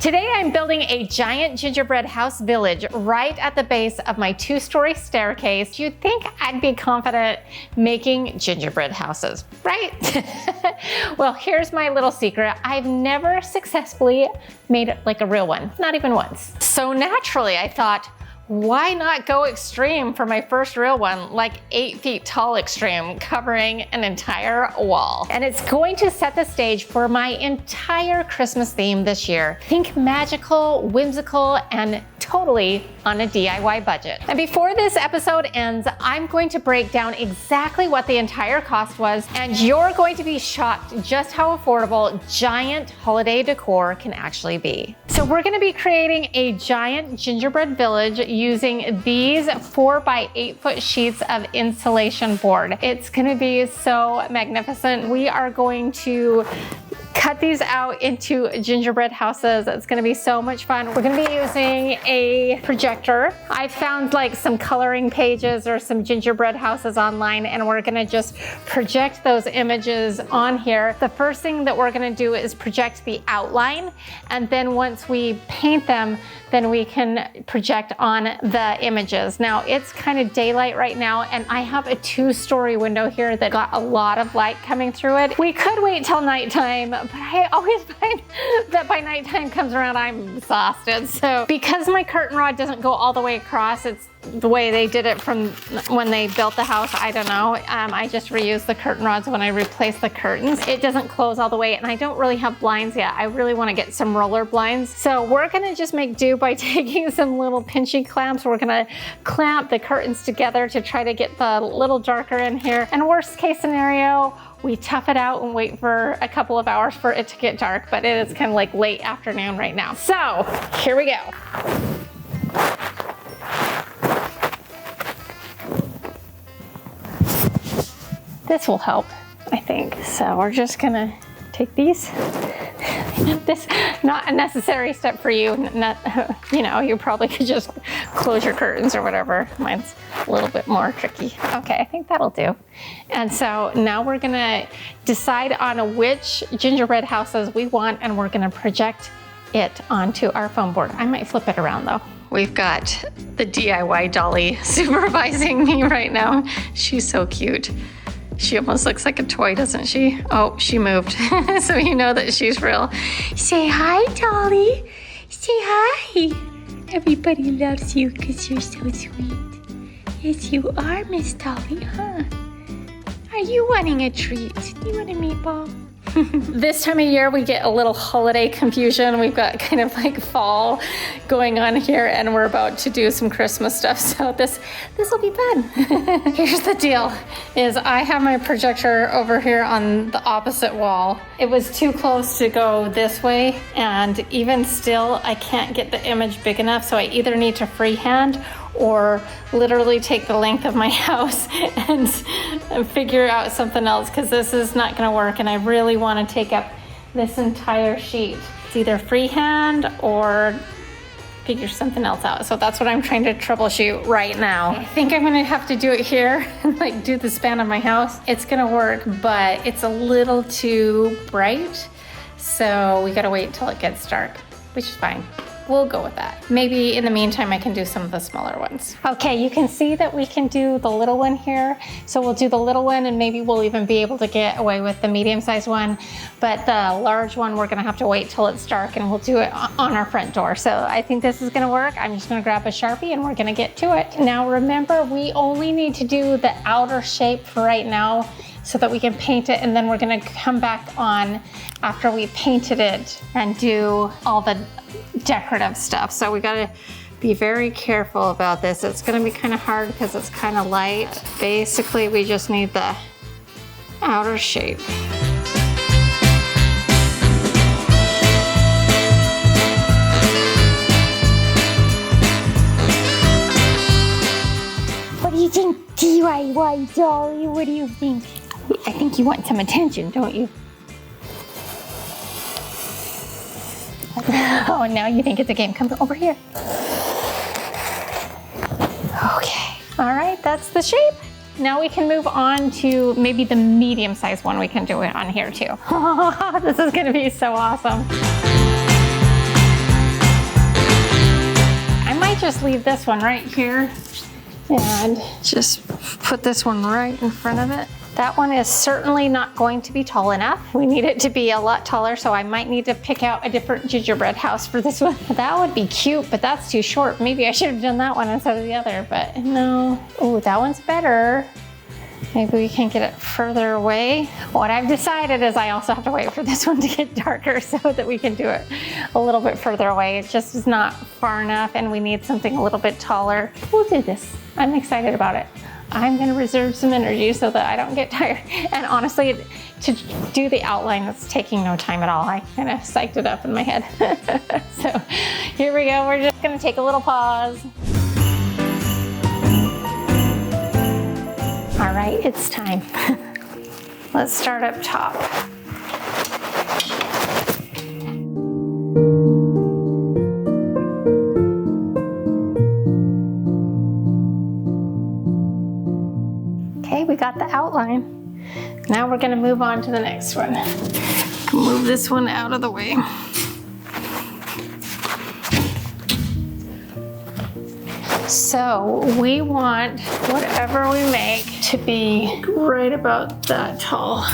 Today I'm building a giant gingerbread house village right at the base of my 2-story staircase. You'd think I'd be confident making gingerbread houses, right? Well, here's my little secret. I've never successfully made it like a real one, not even once. So naturally I thought, why not go extreme for my first real one, like 8 feet tall extreme, covering an entire wall. And it's going to set the stage for my entire Christmas theme this year. Think magical, whimsical, and totally on a DIY budget. And before this episode ends, I'm going to break down exactly what the entire cost was, and you're going to be shocked just how affordable giant holiday decor can actually be. So we're gonna be creating a giant gingerbread village using these 4 by 8 foot sheets of insulation board. It's gonna be so magnificent. We are going to cut these out into gingerbread houses. It's gonna be so much fun. We're gonna be using a projector. I found like some coloring pages or some gingerbread houses online, and we're gonna just project those images on here. The first thing that we're gonna do is project the outline, and then once we paint them, then we can project on the images. Now it's kind of daylight right now, and I have a 2-story window here that got a lot of light coming through it. We could wait till nighttime, but I always find that by nighttime comes around, I'm exhausted. So because my curtain rod doesn't go all the way across, it's the way they did it from when they built the house, I don't know. I just reuse the curtain rods when I replace the curtains. It doesn't close all the way, and I don't really have blinds yet. I really want to get some roller blinds. So we're gonna just make do by taking some little pinchy clamps. We're gonna clamp the curtains together to try to get the little darker in here. And worst case scenario, we tough it out and wait for a couple of hours for it to get dark, but it is kind of like late afternoon right now. So here we go. This will help, I think. So we're just gonna take these. This, not a necessary step for you. You know, you probably could just close your curtains or whatever. Mine's a little bit more tricky. Okay, I think that'll do. And so now we're gonna decide on which gingerbread houses we want, and we're gonna project it onto our foam board. I might flip it around though. We've got the DIY dolly supervising me right now. She's so cute. She almost looks like a toy, doesn't she? Oh, she moved. So you know that she's real. Say hi, Dolly. Say hi. Everybody loves you because you're so sweet. Yes, you are, Miss Dolly, huh? Are you wanting a treat? Do you want a meatball? This time of year we get a little holiday confusion. We've got kind of like fall going on here, and we're about to do some Christmas stuff, so this will be fun. Here's the deal, is I have my projector over here on the opposite wall. It was too close to go this way, and even still I can't get the image big enough, so I either need to freehand or literally take the length of my house and figure out something else, because this is not gonna work, and I really wanna take up this entire sheet. It's either freehand or figure something else out. So that's what I'm trying to troubleshoot right now. I think I'm gonna have to do it here and like do the span of my house. It's gonna work, but it's a little too bright. So we gotta wait until it gets dark, which is fine. We'll go with that. Maybe in the meantime, I can do some of the smaller ones. Okay, you can see that we can do the little one here. So we'll do the little one, and maybe we'll even be able to get away with the medium-sized one. But the large one, we're gonna have to wait till it's dark, and we'll do it on our front door. So I think this is gonna work. I'm just gonna grab a Sharpie and we're gonna get to it. Now remember, we only need to do the outer shape for right now so that we can paint it, and then we're gonna come back on after we painted it and do all the decorative stuff. So we gotta be very careful about this. It's gonna be kind of hard because it's kind of light. Basically, we just need the outer shape. What do you think, DIY Dolly? What do you think? I think you want some attention, don't you? Oh, now you think it's a game. Come over here. Okay. All right, that's the shape. Now we can move on to maybe the medium-sized one. We can do it on here too. This is gonna be so awesome. just leave this one right here and just put this one right in front of it. That one is certainly not going to be tall enough. We need it to be a lot taller, so I might need to pick out a different gingerbread house for this one. That would be cute, but that's too short. Maybe I should have done that one instead of the other, but no. Oh, that one's better. Maybe we can get it further away. What I've decided is I also have to wait for this one to get darker so that we can do it a little bit further away. It just is not far enough and we need something a little bit taller. We'll do this. I'm excited about it. I'm gonna reserve some energy so that I don't get tired. And honestly, to do the outline, it's taking no time at all. I kind of psyched it up in my head. So here we go. We're just gonna take a little pause. All right, it's time. Let's start up top. Okay, we got the outline. Now we're gonna move on to the next one. Move this one out of the way. So we want whatever we make to be right about that tall.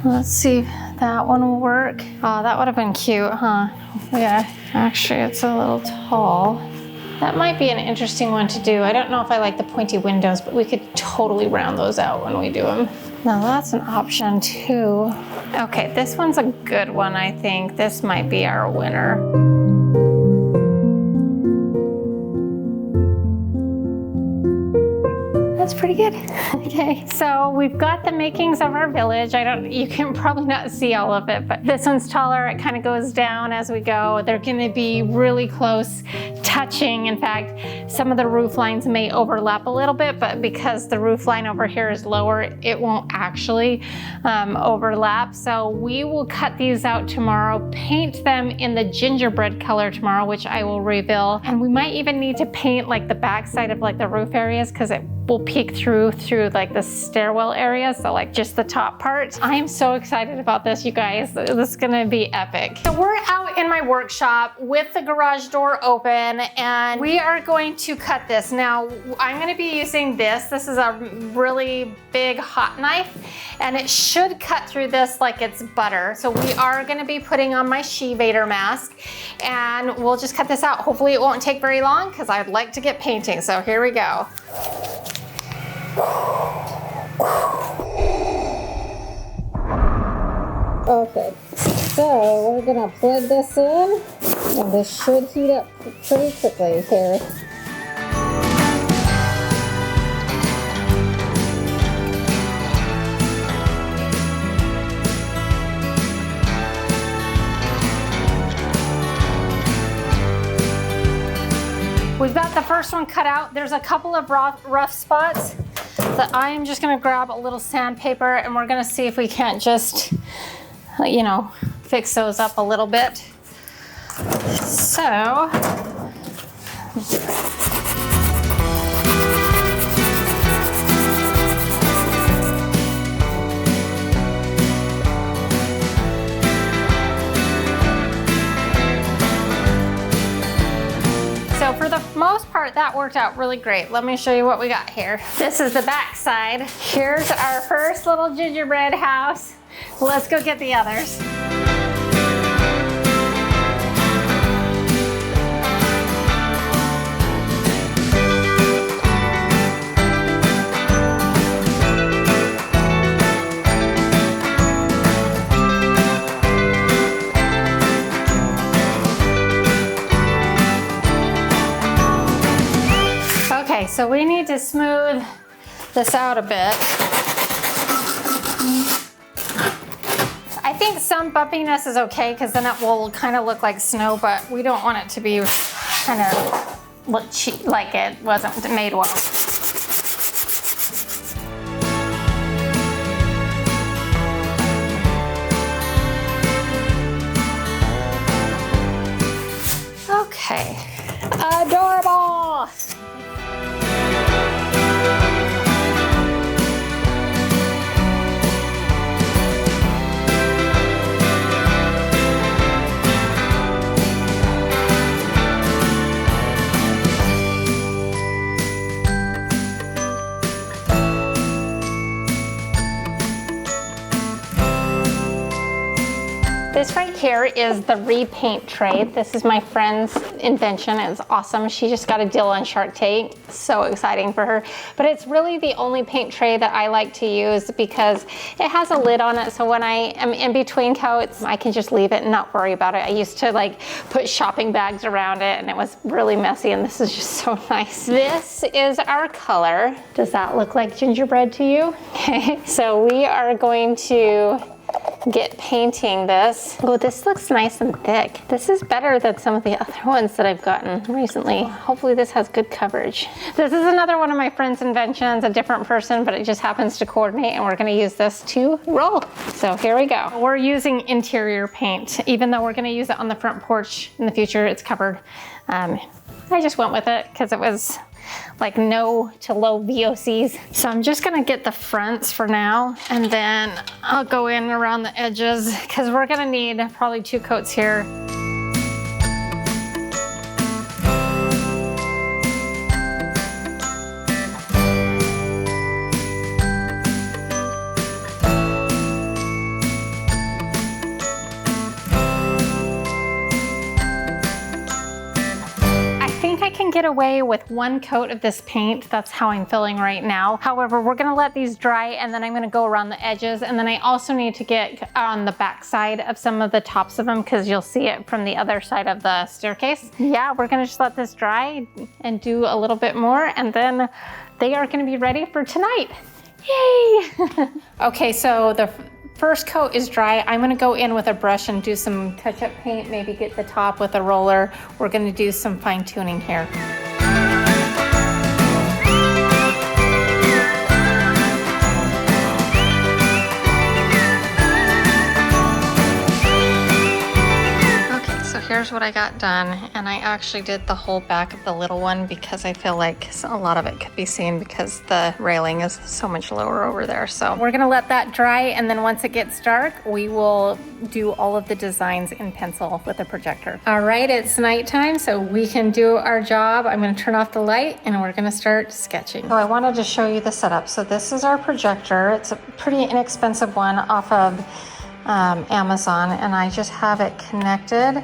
Let's see if that one will work. Oh, that would have been cute, huh? Yeah, actually it's a little tall. That might be an interesting one to do. I don't know if I like the pointy windows, but we could totally round those out when we do them. Now that's an option too. Okay, this one's a good one, I think. This might be our winner. That's pretty good. Okay, so we've got the makings of our village. You can probably not see all of it, but this one's taller. It kind of goes down as we go. They're gonna be really close, touching. In fact, some of the roof lines may overlap a little bit, but because the roof line over here is lower, it won't actually overlap. So we will cut these out tomorrow, paint them in the gingerbread color tomorrow, which I will reveal. And we might even need to paint like the back side of like the roof areas because it will peek through like the stairwell area, so like just the top part. I am so excited about this, you guys. This is gonna be epic. So we're out in my workshop with the garage door open and we are going to cut this. Now, I'm gonna be using this. This is a really big hot knife and it should cut through this like it's butter. So we are gonna be putting on my She-Vader mask and we'll just cut this out. Hopefully it won't take very long because I'd like to get painting. So here we go. Okay, so we're gonna plug this in and this should heat up pretty quickly here. We've got the first one cut out. There's a couple of rough spots that I am just gonna grab a little sandpaper and we're gonna see if we can't just, you know, fix those up a little bit. So, for the most part, that worked out really great. Let me show you what we got here. This is the back side. Here's our first little gingerbread house. Let's go get the others. Okay, so we need to smooth this out a bit. I think some bumpiness is okay because then it will kind of look like snow, but we don't want it to be kind of look cheap, like it wasn't made well. Okay, adorable. here is the repaint tray. This is my friend's invention. It's awesome. She just got a deal on Shark Tank. So exciting for her. But it's really the only paint tray that I like to use because it has a lid on it. So when I am in between coats, I can just leave it and not worry about it. I used to like put shopping bags around it and it was really messy, and this is just so nice. This is our color. Does that look like gingerbread to you? Okay, so we are going to get painting this. Oh, this looks nice and thick. This is better than some of the other ones that I've gotten recently. Hopefully this has good coverage. This is another one of my friend's inventions, a different person, but it just happens to coordinate, and we're gonna use this to roll. So here we go. We're using interior paint. Even though we're gonna use it on the front porch in the future, it's covered. I just went with it because it was like no to low VOCs. So I'm just gonna get the fronts for now, and then I'll go in around the edges because we're gonna need probably 2 coats here. I can get away with 1 coat of this paint. That's how I'm feeling right now. However, we're gonna let these dry, and then I'm gonna go around the edges, and then I also need to get on the back side of some of the tops of them because you'll see it from the other side of the staircase. Yeah, we're gonna just let this dry and do a little bit more, and then they are gonna be ready for tonight. Yay! Okay, so the first coat is dry. I'm gonna go in with a brush and do some touch-up paint, maybe get the top with a roller. We're gonna do some fine tuning here. Here's what I got done, and I actually did the whole back of the little one because I feel like a lot of it could be seen because the railing is so much lower over there. So we're gonna let that dry, and then once it gets dark, we will do all of the designs in pencil with a projector. All right, it's nighttime, so we can do our job. I'm gonna turn off the light and we're gonna start sketching. So I wanted to show you the setup. So this is our projector. It's a pretty inexpensive one off of Amazon, and I just have it connected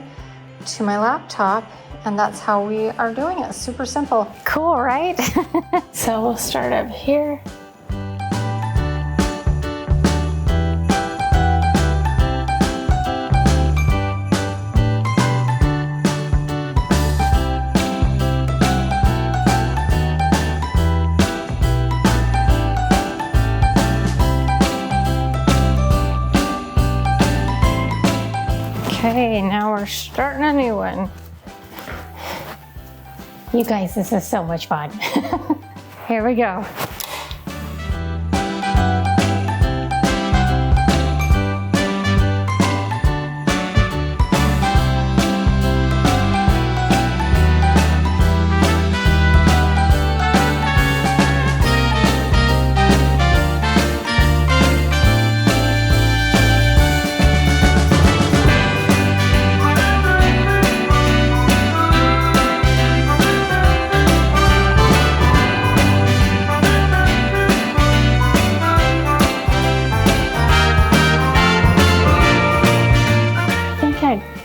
to my laptop, and that's how we are doing it. Super simple. Cool, right? So we'll start up here. Okay, now we're starting a new one. You guys, this is so much fun. Here we go.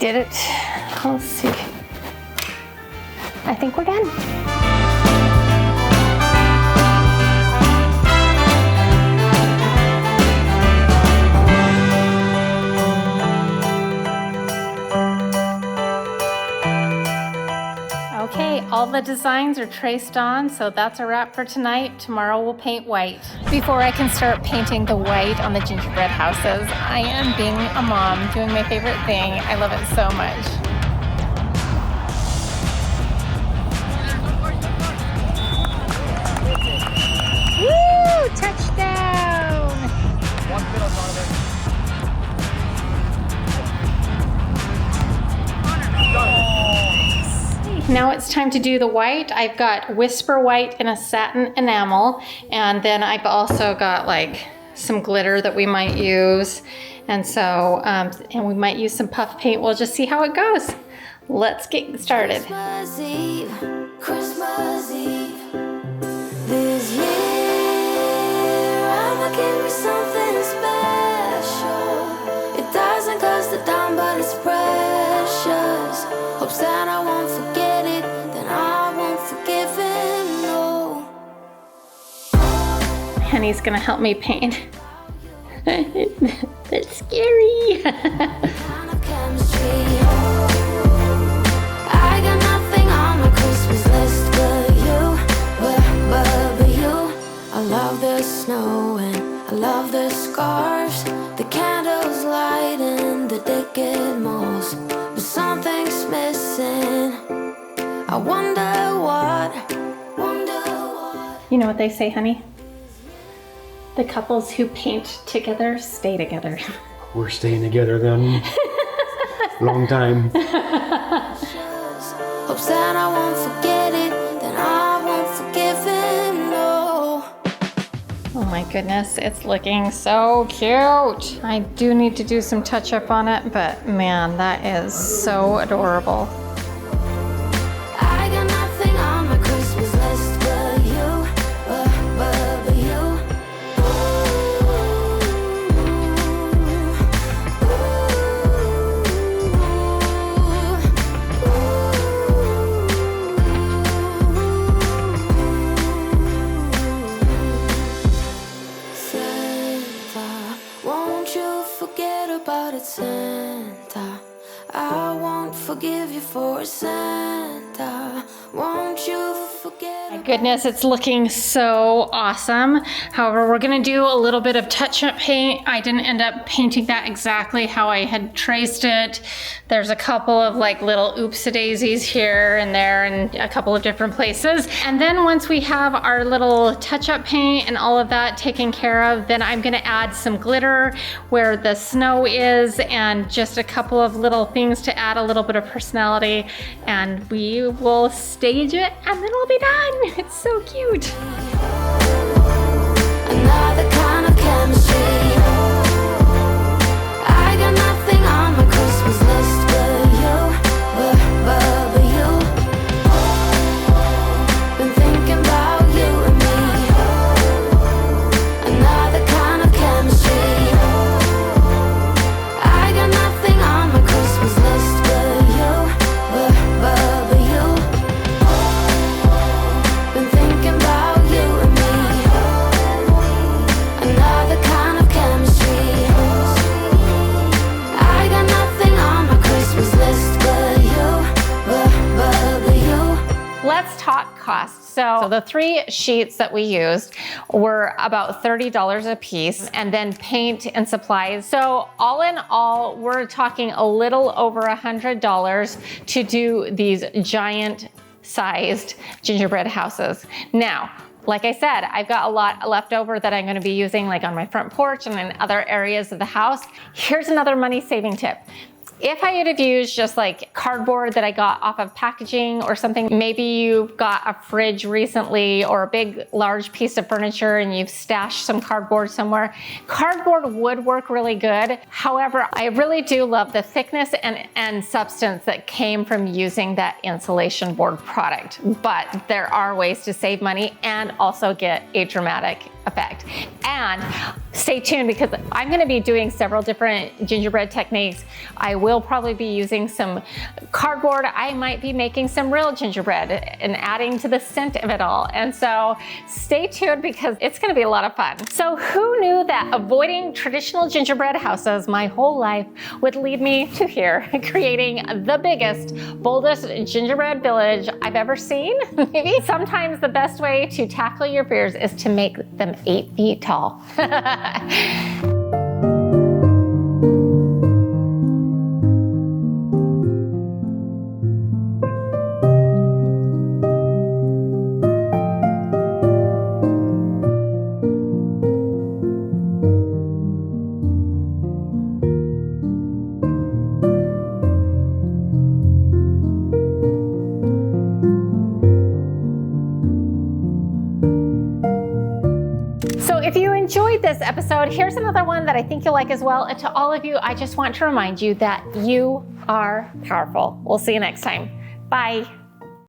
Did it. Let's see. I think we're done. Okay, all the designs are traced on, so that's a wrap for tonight. Tomorrow we'll paint white. Before I can start painting the white on the gingerbread houses, I am being a mom, doing my favorite thing. I love it so much. Woo! Touchdown! One bit on top of it. Now it's time to do the white. I've got Whisper White in a satin enamel, and then I've also got like some glitter that we might use. And so, and we might use some puff paint. We'll just see how it goes. Let's get started. Christmas Eve, Christmas Eve. This year, I'ma give me something special. It doesn't cost a dime, but it's Hopes that I won't forget it, then I won't forgive him, no. Henny's gonna help me paint. That's scary. Kind of chemistry. I got nothing on my Christmas list but you, but you. I love the snow and I love the scarves, the candles lighting the decade malls, but something's missing. I wonder what. You know what they say, honey? The couples who paint together stay together. We're staying together then. Long time. Hopes that I won't forget it, then I won't forgive him, no. Oh my goodness, it's looking so cute. I do need to do some touch up on it, but man, that is so adorable. I got nothing on my Christmas list but you, but you. Santa, won't you forget about it, Santa? I won't forgive you for it, Santa. Won't you forget? My goodness, it's looking so awesome. However, we're gonna do a little bit of touch-up paint. I didn't end up painting that exactly how I had traced it. There's a couple of like little oopsie-daisies here and there and a couple of different places. And then once we have our little touch-up paint and all of that taken care of, then I'm gonna add some glitter where the snow is and just a couple of little things to add a little bit of personality, and we will stage it and then we'll be done. It's so cute. Another kind of chemistry. I got nothing on my Christmas list but you, but you. Been thinking about you and me. Another kind of chemistry. I got nothing on my Christmas list but you, but you. Been thinking about you and me. Another kind of chemistry. I got nothing on my Christmas list but you. Let's talk costs. So the 3 sheets that we used were about $30 a piece, and then paint and supplies. So all in all, we're talking a little over $100 to do these giant sized gingerbread houses. Now, like I said, I've got a lot left over that I'm gonna be using like on my front porch and in other areas of the house. Here's another money saving tip. If I would have used just like cardboard that I got off of packaging or something, maybe you've got a fridge recently or a big, large piece of furniture and you've stashed some cardboard somewhere, cardboard would work really good. However, I really do love the thickness and substance that came from using that insulation board product. But there are ways to save money and also get a dramatic effect. And stay tuned because I'm gonna be doing several different gingerbread techniques. I will probably be using some cardboard. I might be making some real gingerbread and adding to the scent of it all. And so stay tuned because it's gonna be a lot of fun. So who knew that avoiding traditional gingerbread houses my whole life would lead me to here, creating the biggest, boldest gingerbread village I've ever seen? Maybe sometimes the best way to tackle your fears is to make them 8 feet tall. If you enjoyed this episode, here's another one that I think you'll like as well. And to all of you, I just want to remind you that you are powerful. We'll see you next time. Bye.